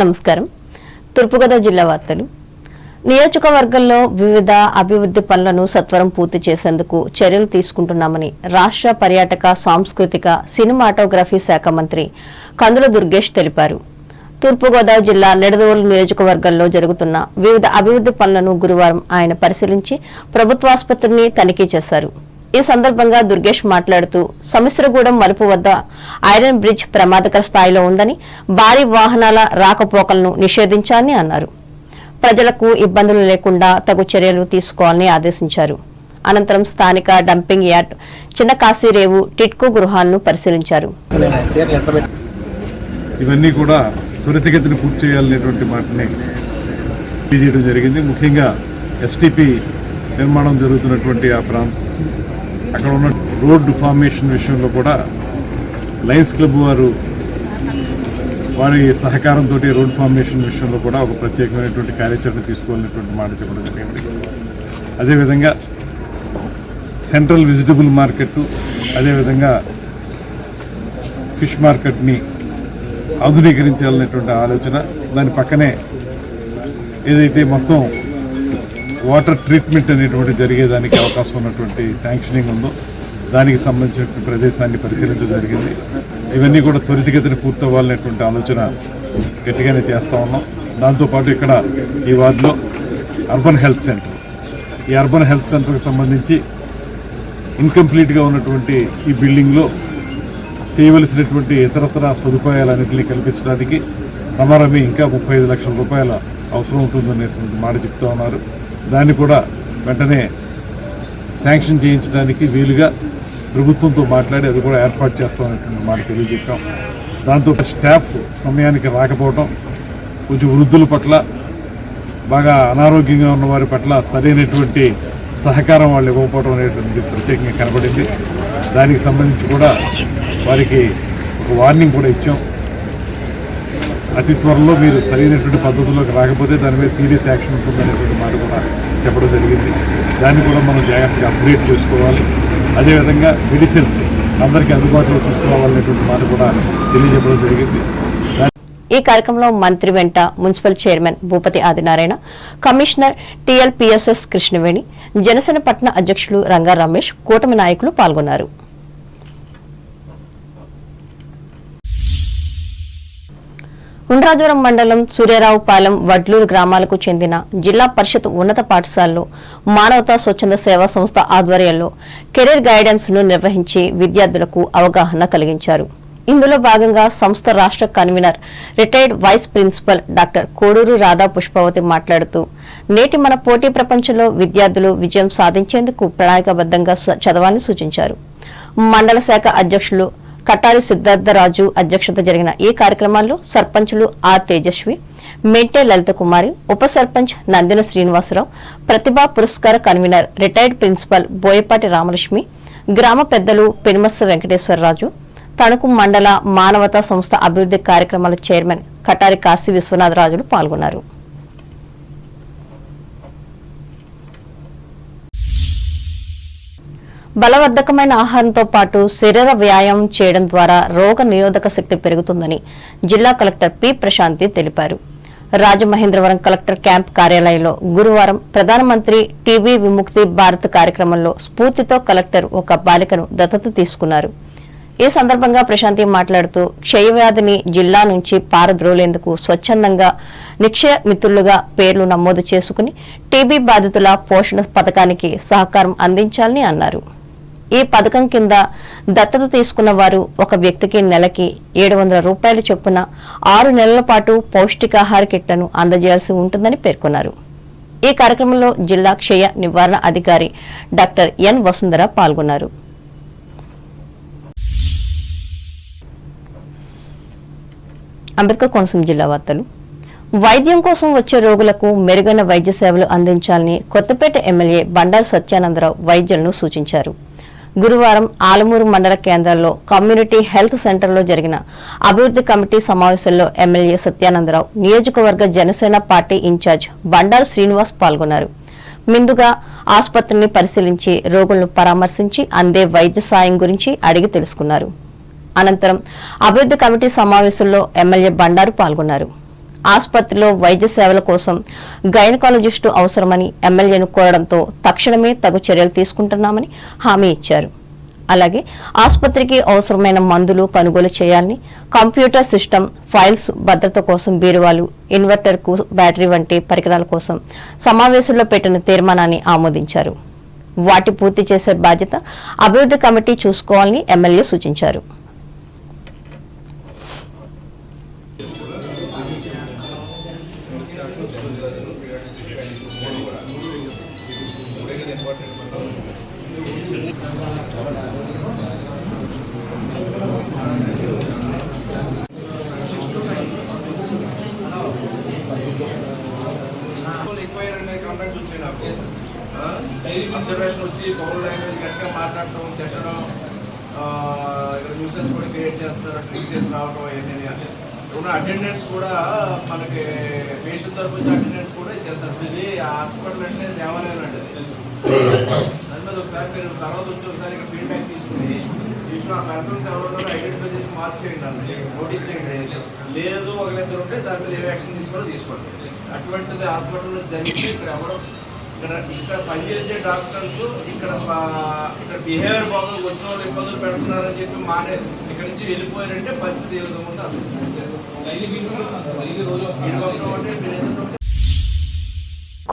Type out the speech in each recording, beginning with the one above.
నమస్కారం. తూర్పుగోదావరి జిల్లా వార్తలు. నియోజకవర్గంలో వివిధ అభివృద్ధి పనులను సత్వరం పూర్తి చేసేందుకు చర్యలు తీసుకుంటున్నామని రాష్ట్ర పర్యాటక సాంస్కృతిక సినిమాటోగ్రఫీ శాఖ మంత్రి కందుల దుర్గేష్ తెలిపారు. తూర్పుగోదావరి జిల్లా నిడదవోలు నియోజకవర్గంలో జరుగుతున్న వివిధ అభివృద్ధి పనులను గురువారం ఆయన పరిశీలించి ప్రభుత్వాసుపత్రిని తనిఖీ చేశారు. ఈ సందర్భంగా దుర్గేష్ మాట్లాడుతూ సమిశ్రగూడెం మలుపు వద్ద ఐరన్ బ్రిడ్జ్ ప్రమాదకర స్థాయిలో ఉందని, భారీ వాహనాల రాకపోకలను నిషేధించాలని అన్నారు. ప్రజలకు ఇబ్బందులు లేకుండా తగు చర్యలు తీసుకోవాలని ఆదేశించారు. అనంతరం స్థానిక డంపింగ్ యార్డ్, చిన్న కాశీరేవు, టిట్కో గృహాలను పరిశీలించారు. ఇవన్నీ కూడా త్వరితగతిన పూర్తి చేయాలనేటువంటి మాటని చేయడం జరిగింది. ముఖ్యంగా ఎస్టీపీ నిర్మాణం జరుగుతున్నటువంటి ఆ ప్రాంతం, అక్కడ ఉన్న రోడ్డు ఫార్మేషన్ విషయంలో కూడా లయన్స్ క్లబ్ వారి సహకారంతో రోడ్ ఫార్మేషన్ విషయంలో కూడా ఒక ప్రత్యేకమైనటువంటి కార్యాచరణ తీసుకోవాలనేటువంటి మాట చెప్పడం జరిగింది. అదేవిధంగా సెంట్రల్ వెజిటబుల్ మార్కెట్, అదేవిధంగా ఫిష్ మార్కెట్ని ఆధునీకరించాలనేటువంటి ఆలోచన, దాని పక్కనే ఏదైతే మొత్తం వాటర్ ట్రీట్మెంట్ అనేటువంటి జరిగేదానికి అవకాశం ఉన్నటువంటి శాంక్షనింగ్ ఉందో దానికి సంబంధించిన ప్రదేశాన్ని పరిశీలించడం జరిగింది. ఇవన్నీ కూడా త్వరితగతిన పూర్తవ్వాలనేటువంటి ఆలోచన గట్టిగానే చేస్తూ ఉన్నాం. దాంతోపాటు ఇక్కడ ఈ వార్డులో అర్బన్ హెల్త్ సెంటర్, ఈ అర్బన్ హెల్త్ సెంటర్కి సంబంధించి ఇన్కంప్లీట్గా ఉన్నటువంటి ఈ బిల్డింగ్లో చేయవలసినటువంటి ఇతరతర సదుపాయాలన్నింటినీ కల్పించడానికి రమారమి ఇంకా 35 లక్షల రూపాయల అవసరం ఉంటుందనేటువంటి మాట చెప్తూ ఉన్నారు. దాన్ని కూడా వెంటనే శాంక్షన్ చేయించడానికి వీలుగా ప్రభుత్వంతో మాట్లాడి అది కూడా ఏర్పాటు చేస్తామనేటువంటి మాట తెలియజెప్పాం. దాంతో స్టాఫ్ సమయానికి రాకపోవడం, కొంచెం వృద్ధుల పట్ల, బాగా అనారోగ్యంగా ఉన్న వారి పట్ల సరైనటువంటి సహకారం వాళ్ళు ఇవ్వకపోవడం అనేటువంటిది ప్రత్యేకంగా కనబడింది. దానికి సంబంధించి కూడా వారికి ఒక వార్నింగ్ కూడా ఇచ్చాం. అతి త్వరలో మీరు సరైనటువంటి పద్ధతుల్లోకి రాకపోతే దాని మీద సీరియస్ యాక్షన్ ఉంటుందనేటువంటి మాట కూడా చెప్పడం జరిగింది. దాన్ని కూడా మనం జాగ్రత్తగా అప్గ్రేడ్ చేసుకోవాలి. అదేవిధంగా మెడిసిన్స్ అందరికీ అందుబాటులో తీసుకురావాలనేటువంటి మాట కూడా తెలియజెప్పడం జరిగింది. ఈ కార్యక్రమంలో మంత్రి వెంట municipal chairman Bhupathi Adinarayana, commissioner TLPSS Krishnaveni, Janasena పట్టణ అధ్యక్షులు రంగా రమేష్, కూటమి నాయకులు పాల్గొన్నారు. ఉండ్రాజవరం మండలం సూర్యారావుపాలెం, వడ్లూరు గ్రామాలకు చెందిన జిల్లా పరిషత్ ఉన్నత పాఠశాలలో మానవతా స్వచ్ఛంద సేవా సంస్థ ఆధ్వర్యంలో కెరీర్ గైడెన్స్ ను నిర్వహించి విద్యార్థులకు అవగాహన కలిగించారు. ఇందులో భాగంగా సంస్థ రాష్ట్ర convener, retired vice principal doctor Koduru Radha Pushpavathi మాట్లాడుతూ, నేటి మన పోటీ ప్రపంచంలో విద్యార్థులు విజయం సాధించేందుకు ప్రణాళికాబద్దంగా చదవాలని సూచించారు. మండల శాఖ అధ్యక్షులు కటారి సిద్ధార్థరాజు అధ్యక్షత జరిగిన ఈ కార్యక్రమాల్లో సర్పంచులు ఆర్ తేజస్వి, మెంటే లలిత కుమారి, ఉప సర్పంచ్ నందిన శ్రీనివాసరావు, ప్రతిభా పురస్కార convener retired principal Boyapati Ramalakshmi, గ్రామ పెద్దలు పెనుమస్స వెంకటేశ్వరరాజు, తణుకు మండల మానవతా సంస్థ అభివృద్ధి కార్యక్రమాల చైర్మన్ కటారి కాశీ విశ్వనాథరాజులు పాల్గొన్నారు. బలవర్ధకమైన ఆహారంతో పాటు శరీర వ్యాయామం చేయడం ద్వారా రోగ నిరోధక శక్తి పెరుగుతుందని జిల్లా కలెక్టర్ పి ప్రశాంతి తెలిపారు. రాజమహేంద్రవరం కలెక్టర్ క్యాంప్ కార్యాలయంలో గురువారం ప్రధానమంత్రి టీబీ విముక్తి భారత్ కార్యక్రమంలో స్ఫూర్తితో కలెక్టర్ ఒక బాలికను దత్తత తీసుకున్నారు. ఈ సందర్భంగా ప్రశాంతి మాట్లాడుతూ, క్షయవ్యాధిని జిల్లా నుంచి పారద్రోలేందుకు స్వచ్ఛందంగా నిక్షయ మిత్రులుగా పేర్లు నమోదు చేసుకుని టీబీ బాధితుల పోషణ పథకానికి సహకారం అందించాలని అన్నారు. ఈ పథకం కింద దత్తత తీసుకున్న వారు ఒక వ్యక్తికి నెలకి 700 రూపాయల చొప్పున 6 నెలల పాటు పౌష్టికాహార కిట్లను అందజేయాల్సి ఉంటుందని పేర్కొన్నారు. ఈ కార్యక్రమంలో జిల్లా క్షయ నివారణ అధికారి డాక్టర్ ఎన్ వసుంధర పాల్గొన్నారు. అంబేద్కర్ కోనసీమ జిల్లా వార్తలు. వైద్యం కోసం వచ్చే రోగులకు మెరుగైన వైద్య సేవలు అందించాలని కొత్తపేట ఎమ్మెల్యే బండారు సత్యానందరావు వైద్యులను సూచించారు. గురువారం ఆలమూరు మండల కేంద్రంలో కమ్యూనిటీ హెల్త్ సెంటర్లో జరిగిన అభివృద్ధి కమిటీ సమావేశంలో ఎమ్మెల్యే సత్యానందరావు, నియోజకవర్గ జనసేన పార్టీ ఇన్ఛార్జ్ బండారు శ్రీనివాస్ పాల్గొన్నారు. ముందుగా ఆసుపత్రిని పరిశీలించి రోగులను పరామర్శించి అందే వైద్య సాయం గురించి అడిగి తెలుసుకున్నారు. అనంతరం అభివృద్ధి కమిటీ సమావేశంలో ఎమ్మెల్యే బండారు పాల్గొన్నారు. ఆసుపత్రిలో వైద్య సేవల కోసం గైనకాలజిస్టు అవసరమని ఎమ్మెల్యేను కోరడంతో తక్షణమే తగు చర్యలు తీసుకుంటున్నామని హామీ ఇచ్చారు. అలాగే ఆసుపత్రికి అవసరమైన మందులు కొనుగోలు చేయాలని, కంప్యూటర్ సిస్టమ్, ఫైల్స్ భద్రత కోసం బీరువాలు, ఇన్వర్టర్ కు బ్యాటరీ వంటి పరికరాల కోసం సమావేశంలో పెట్టిన తీర్మానాన్ని ఆమోదించారు. వాటి పూర్తి చేసే బాధ్యత అభివృద్ధి కమిటీ చూసుకోవాలని ఎమ్మెల్యే సూచించారు. అబ్జర్వేషన్ వచ్చి పౌరుల లాంగ్వేజ్ గట్టిగా మాట్లాడటం, తిట్టడం, ఇక్కడ న్యూసెన్స్ కూడా క్రియేట్ చేస్తారు, ట్రీట్ చేసి రావడం, ఏంటని ఉన్న అటెండెన్స్ కూడా మనకి పేషెంట్ తరపు నుంచి అటెండెన్స్ కూడా ఇచ్చేస్తారు. ఇది హాస్పిటల్ అంటే దేవాలయం అండి. దాని మీద ఒకసారి మీరు తర్వాత వచ్చి ఒకసారి ఇక్కడ ఫీడ్బ్యాక్ తీసుకుని ఆ పర్సన్స్ ఎవరో ఐడెంటిఫై చేసి మార్క్ చేయండి, నోటీస్ చేయండి. లేదు ఒకరిద్దరు ఉంటే దాని మీద ఏ యాక్షన్ తీసుకోండి. అటువంటిది హాస్పిటల్లో జరిగితే ఇక్కడ ఎవరో ఇక్కడ పనిచేసే డాక్టర్స్ ఇక్కడ బిహేవియర్ బాగుంది, వచ్చిన వాళ్ళు ఇబ్బందులు పెడుతున్నారని చెప్పి ఇక్కడ నుంచి వెళ్ళిపోయారంటే పరిస్థితి ఏ విధంగా ఉందో అది.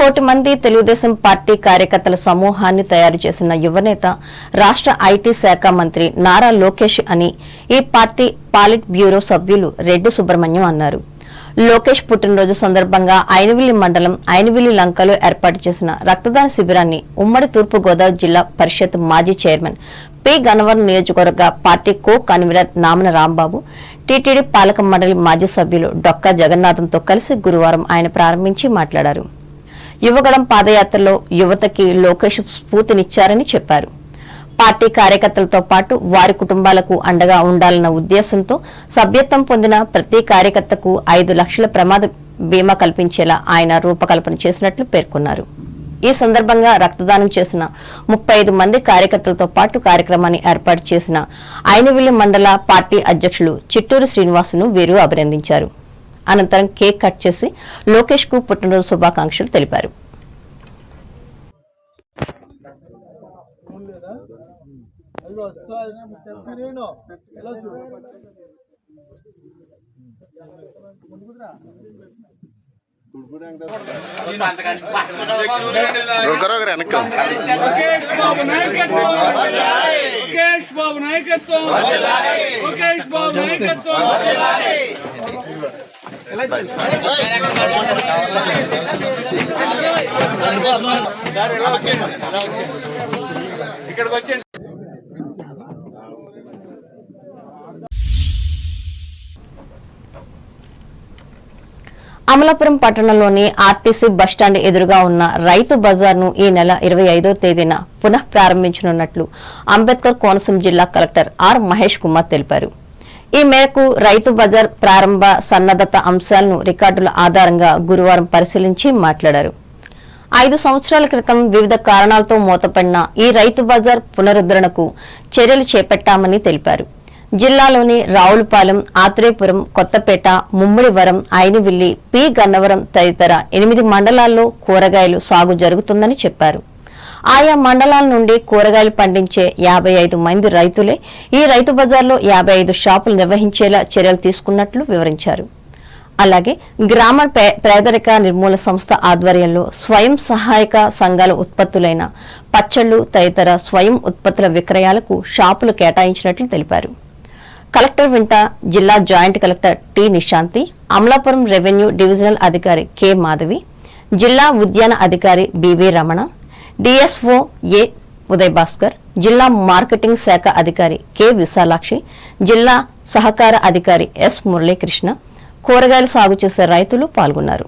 కోటి మంది తెలుగుదేశం పార్టీ కార్యకర్తల సమూహాన్ని తయారు చేసిన యువనేత రాష్ట్ర ఐటీ శాఖ మంత్రి నారా లోకేష్ అని ఈ పార్టీ పాలిట్ బ్యూరో సభ్యులు రెడ్డి సుబ్రహ్మణ్యం అన్నారు. లోకేష్ పుట్టినరోజు సందర్భంగా ఐనవిల్లి మండలం ఐనవిల్లి లంకలో ఏర్పాటు చేసిన రక్తదాన శిబిరాన్ని ఉమ్మడి తూర్పుగోదావరి జిల్లా పరిషత్ మాజీ చైర్మన్ పి గన్నవరం నియోజకవర్గ party co convener Namana Rambabu, TTD పాలక మండలి మాజీ సభ్యులు డొక్కా జగన్నాథంతో కలిసి గురువారం ఆయన ప్రారంభించి మాట్లాడారు. యువగళం పాదయాత్రలో యువతకి లోకేష్ స్ఫూర్తినిచ్చారని చెప్పారు. పార్టీ కార్యకర్తలతో పాటు వారి కుటుంబాలకు అండగా ఉండాలన్న ఉద్దేశంతో సభ్యత్వం పొందిన ప్రతి కార్యకర్తకు 5 లక్షల ప్రమాద బీమా కల్పించేలా ఆయన రూపకల్పన చేసినట్లు పేర్కొన్నారు. ఈ సందర్భంగా రక్తదానం చేసిన 35 మంది కార్యకర్తలతో పాటు కార్యక్రమాన్ని ఏర్పాటు చేసిన ఐనవిల్లి మండల పార్టీ అధ్యక్షులు చిట్టూరు శ్రీనివాసును వీరు అభినందించారు. అనంతరం కేక్ కట్ చేసి లోకేష్ కు పుట్టినరోజు శుభాకాంక్షలు తెలిపారు. ఇక్కడికి వచ్చి అమలాపురం పట్టణంలోని ఆర్టీసీ బస్టాండ్ ఎదురుగా ఉన్న రైతు బజార్ను ఈ నెల 25వ తేదీన పునః ప్రారంభించనున్నట్లు అంబేద్కర్ కోనసీమ జిల్లా కలెక్టర్ ఆర్ మహేష్ కుమార్ తెలిపారు. ఈ మేరకు రైతు బజార్ ప్రారంభ సన్నద్ధత అంశాలను రికార్డుల ఆధారంగా గురువారం పరిశీలించి మాట్లాడారు. 5 సంవత్సరాల క్రితం వివిధ కారణాలతో మూతపడిన ఈ రైతు బజార్ పునరుద్ధరణకు చర్యలు చేపట్టామని తెలిపారు. జిల్లాలోని రావులపాలెం, ఆత్రేయపురం, కొత్తపేట, ముమ్మిడివరం, ఐనవిల్లి, పి గన్నవరం తదితర 8 మండలాల్లో కూరగాయలు సాగు జరుగుతుందని చెప్పారు. ఆయా మండలాల నుండి కూరగాయలు పండించే 55 మంది రైతులే ఈ రైతు బజార్లో 55 షాపులు నిర్వహించేలా చర్యలు తీసుకున్నట్లు వివరించారు. అలాగే గ్రామ పేదరిక నిర్మూలన సంస్థ ఆధ్వర్యంలో స్వయం సహాయక సంఘాల ఉత్పత్తులైన పచ్చళ్లు తదితర స్వయం ఉత్పత్తుల విక్రయాలకు షాపులు కేటాయించినట్లు తెలిపారు. కలెక్టర్ వెంట జిల్లా joint collector T Nishanthi, Amalapuram revenue divisional అధికారి కె మాధవి, జిల్లా ఉద్యాన అధికారి బివి రమణ, డిఎస్ఓ ఏ ఉదయ్ భాస్కర్, జిల్లా మార్కెటింగ్ శాఖ అధికారి కె విశాలాక్షి, జిల్లా సహకార అధికారి ఎస్ మురళీకృష్ణ, కూరగాయలు సాగు చేసే రైతులు పాల్గొన్నారు.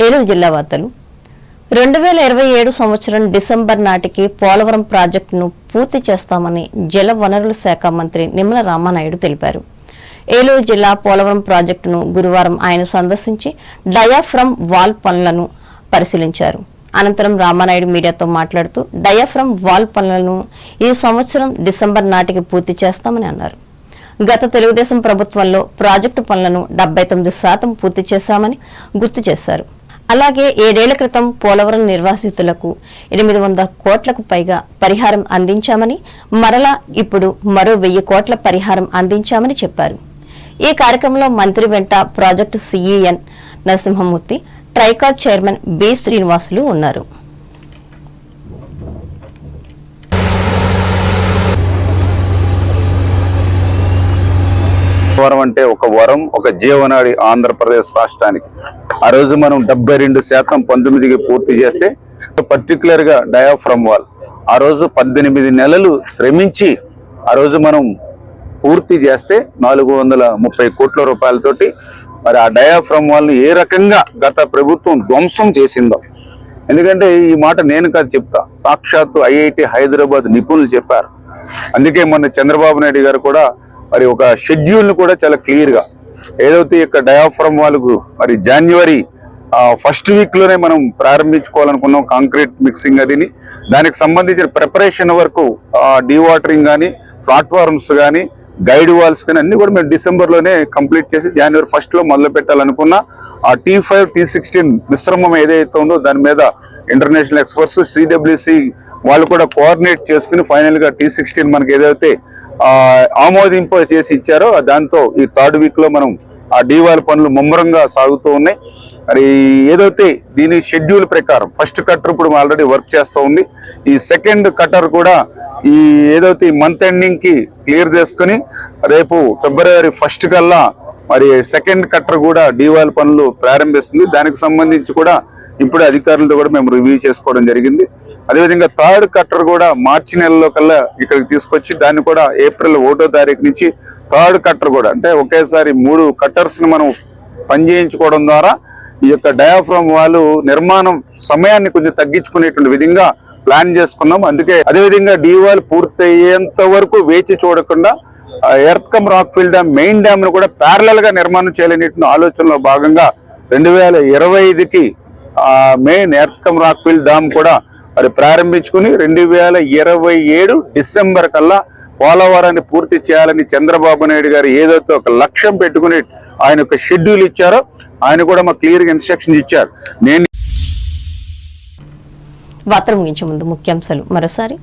ఏలూరు జిల్లా వార్తలు. 2027 సంవత్సరం డిసెంబర్ నాటికి పోలవరం ప్రాజెక్టును పూర్తి చేస్తామని జల వనరుల శాఖ మంత్రి నిమ్మల రామానాయుడు తెలిపారు. ఏలూరు జిల్లా పోలవరం ప్రాజెక్టును గురువారం ఆయన సందర్శించి డయాఫ్రమ్ వాల్ పనులను పరిశీలించారు. అనంతరం రామానాయుడు మీడియాతో మాట్లాడుతూ డయాఫ్రమ్ వాల్ పనులను ఈ సంవత్సరం డిసెంబర్ నాటికి పూర్తి చేస్తామని అన్నారు. గత తెలుగుదేశం ప్రభుత్వంలో ప్రాజెక్టు పనులను 79% పూర్తి చేశామని గుర్తు చేశారు. అలాగే 7 ఏళ్ల క్రితం పోలవరం నిర్వాసితులకు 800 కోట్లకు పైగా పరిహారం అందించామని, మరలా ఇప్పుడు మరో 1000 కోట్ల పరిహారం అందించామని చెప్పారు. ఈ కార్యక్రమంలో మంత్రి వెంట project CEN Narasimhamurthy, Tricor chairman B Srinivasulu ఉన్నారు. పోలవరం అంటే ఒక వరం, ఒక జీవనాడి ఆంధ్రప్రదేశ్ రాష్ట్రానికి. ఆ రోజు మనం 72% 19కి పూర్తి చేస్తే, పర్టికులర్ గా డయాఫ్రమ్ వాల్ ఆ రోజు 18 నెలలు శ్రమించి ఆ రోజు మనం పూర్తి చేస్తే 430 కోట్ల రూపాయలతోటి మరి ఆ డయాఫ్రమ్ వాల్ ని ఏ రకంగా గత ప్రభుత్వం ధ్వంసం చేసిందో. ఎందుకంటే ఈ మాట నేను కాదు చెప్తా, సాక్షాత్తు ఐఐటి హైదరాబాద్ నిపుణులు చెప్పారు. అందుకే మొన్న చంద్రబాబు నాయుడు గారు కూడా మరి ఒక షెడ్యూల్ ను కూడా చాలా క్లియర్ గా ఏదైతే ఇక్కడ డయాఫ్రమ్ వాళ్ళకు మరి జనవరి ఫస్ట్ వీక్ లోనే మనం ప్రారంభించుకోవాలనుకున్నాం కాంక్రీట్ మిక్సింగ్ అదిని. దానికి సంబంధించిన ప్రిపరేషన్ వరకు డీవాటరింగ్ కానీ, ప్లాట్ఫార్మ్స్ కానీ, గైడ్ వాల్స్ కానీ అన్ని కూడా మేము డిసెంబర్ లోనే కంప్లీట్ చేసి జనవరి 1 లో మొదలు పెట్టాలనుకున్నా. ఆ T5 T16 మిశ్రమం ఏదైతే ఉందో దాని మీద ఇంటర్నేషనల్ ఎక్స్పర్ట్స్ సిడబ్ల్యూసి వాళ్ళు కూడా కోఆర్డినేట్ చేసుకుని ఫైనల్ గా T16 మనకి ఏదైతే ఆమోదింపు చేసి ఇచ్చారో దాంతో ఈ 3rd వీక్ లో మనం ఆ డీవాల్ పనులు ముమ్మరంగా సాగుతూ ఉన్నాయి. మరి ఏదైతే దీని షెడ్యూల్ ప్రకారం ఫస్ట్ కట్టర్ ఇప్పుడు ఆల్రెడీ వర్క్ చేస్తూ ఉంది. ఈ సెకండ్ కట్టర్ కూడా ఈ ఏదైతే ఈ మంత్ ఎండింగ్ కి క్లియర్ చేసుకుని రేపు ఫిబ్రవరి 1 కల్లా మరి సెకండ్ కట్టర్ కూడా డీవాల్ పనులు ప్రారంభిస్తుంది. దానికి సంబంధించి కూడా ఇప్పుడు అధికారులతో కూడా మేము రివ్యూ చేసుకోవడం జరిగింది. అదేవిధంగా 3rd కట్టర్ కూడా మార్చి నెలలో కల్లా ఇక్కడికి తీసుకొచ్చి దాన్ని కూడా ఏప్రిల్ 1వ తారీఖు నుంచి 3rd కట్టర్ కూడా అంటే ఒకేసారి 3 కట్టర్స్ ని మనం పనిచేయించుకోవడం ద్వారా ఈ యొక్క డయాఫ్రమ్ వాళ్ళు నిర్మాణం సమయాన్ని కొంచెం తగ్గించుకునేటువంటి విధంగా ప్లాన్ చేసుకున్నాం. అందుకే అదేవిధంగా డీవాల్ పూర్తయ్యేంత వరకు వేచి చూడకుండా ఎర్త్కమ్ రాక్ఫిల్ డ్యామ్ మెయిన్ డ్యామ్ ను కూడా ప్యారలల్ గా నిర్మాణం చేయాలనేటువంటి ఆలోచనలో భాగంగా 2025కి మెయిన్ ఎర్త్కమ్ రాక్ఫిల్ డ్యామ్ కూడా మరి ప్రారంభించుకుని 2027 డిసెంబర్ కల్లా పోలవరాన్ని పూర్తి చేయాలని చంద్రబాబు నాయుడు గారు ఏదైతే ఒక లక్ష్యం పెట్టుకుని ఆయన ఒక షెడ్యూల్ ఇచ్చారో ఆయన కూడా మాకు క్లియర్ గా ఇన్స్ట్రక్షన్ ఇచ్చారు. నేను వార్తలు ముగించే ముందు ముఖ్యాంశాలు మరోసారి.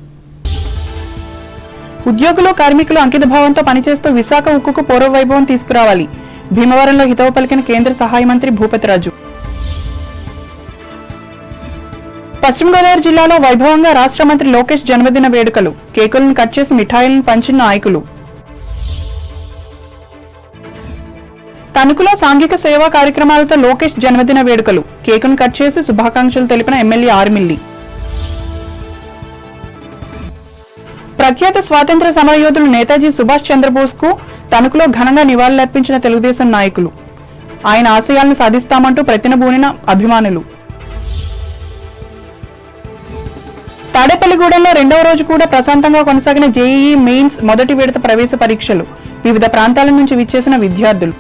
ఉద్యోగులు, కార్మికులు అంకిత భావంతో పనిచేస్తూ విశాఖ ఉక్కుకు పూర్వ వైభవం తీసుకురావాలి. భీమవరంలో హితవు పలికిన కేంద్ర సహాయ మంత్రి భూపతిరాజు. పశ్చిమ గోదావరి జిల్లాలో వైభవంగా రాష్ట్ర మంత్రి లోకేష్ జన్మదిన వేడుకలు. కేకులను కట్ చేసి మిఠాయిలను పంచిన నాయకులు. తణుకులో సాంఘిక సేవా కార్యక్రమాలతో లోకేష్ జన్మదిన వేడుకలు. కేకును కట్ చేసి శుభాకాంక్షలు తెలిపిన ఎమ్మెల్యే ఆర్మిల్లి. ప్రఖ్యాత స్వాతంత్ర్య సమరయోధులు నేతాజీ సుభాష్ చంద్రబోస్ కు తణుకులో ఘనంగా నివాళులర్పించిన తెలుగుదేశం నాయకులు. ఆయన ఆశయాలను సాధిస్తామంటూ ప్రతినబూనిన అభిమానులు. తాడేపల్లిగూడెంలో 2వ రోజు కూడా ప్రశాంతంగా కొనసాగిన జేఈఈ మెయిన్స్ మొదటి విడత ప్రవేశ పరీక్షలు. వివిధ ప్రాంతాల నుంచి విచ్చేసిన విద్యార్థులు.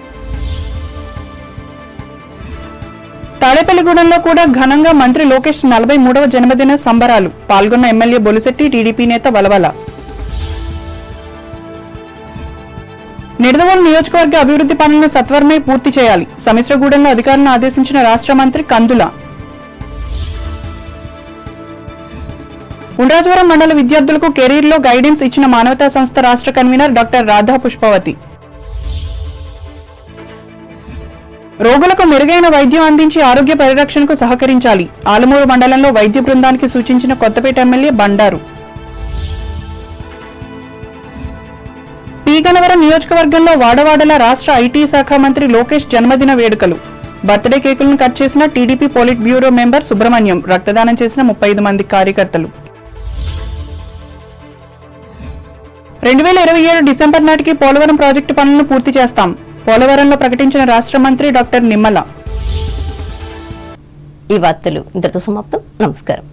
తాడేపల్లిగూడెంలో కూడా ఘనంగా మంత్రి లోకేష్ 43వ జన్మదిన సంబరాలు. పాల్గొన్న ఎమ్మెల్యే బొలిశెట్టి, టీడీపీ నేత వలవల. నిడదవోలు నియోజకవర్గ అభివృద్ధి పనులను సత్వరమే పూర్తి చేయాలి. సమిశ్రగూడెంలో అధికారులను ఆదేశించిన రాష్ట్ర మంత్రి కందుల. ఉండ్రాజవరం మండల విద్యార్థులకు కెరీర్లో గైడెన్స్ ఇచ్చిన మానవతా సంస్థ రాష్ట్ర కన్వీనర్ డాక్టర్ రాధా పుష్పవతి. రోగులకు మెరుగైన వైద్యం అందించి ఆరోగ్య పరిరక్షణకు సహకరించాలి. ఆలమూరు మండలంలో వైద్య బృందానికి సూచించిన కొత్తపేట ఎమ్మెల్యే బండారు. పీగనవరం నియోజకవర్గంలో వాడవాడల రాష్ట్ర ఐటీ శాఖ మంత్రి లోకేష్ జన్మదిన వేడుకలు. బర్త్డే కేకులను కట్ చేసిన TDP polit bureau member Subrahmanyam. రక్తదానం చేసిన 35 మంది కార్యకర్తలు. 2027 డిసెంబర్ నాటికి పోలవరం ప్రాజెక్టు పనులను పూర్తి చేస్తాం. పోలవరంలో ప్రకటించిన రాష్ట్ర మంత్రి డాక్టర్ నిమ్మల. ఈ వార్తలు ఇంతటితో సమాప్తం. నమస్కారం.